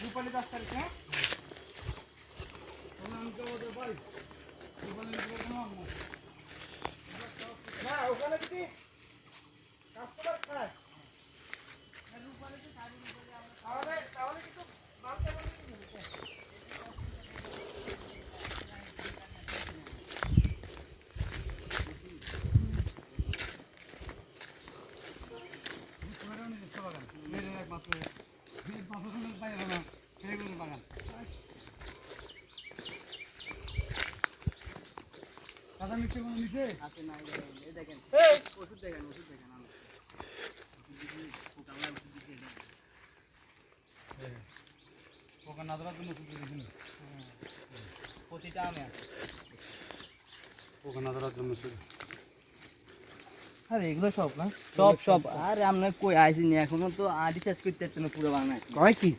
রূপালী 10 তারিখ হ্যাঁ আমি তো ওদের ভাই রূপালী না ওখানে কি কাস্টমার খায় রূপালী কি খাই তাহলে কিন্তু মাল কেমন কাদা মিষ্টি কোনো নিচে আছে না এই দেখেন ওষুধ দেখেন আমি পোকা না ধরার জন্য ওষুধ দিয়েছেন প্রতিটা আমে আছে পোকা না ধরার জন্য আরে এগুলো সব না সব আরে আমরা কই আইছি নি এখনো তো আদি শেষ করতে পুরো বাংলায় কয় কি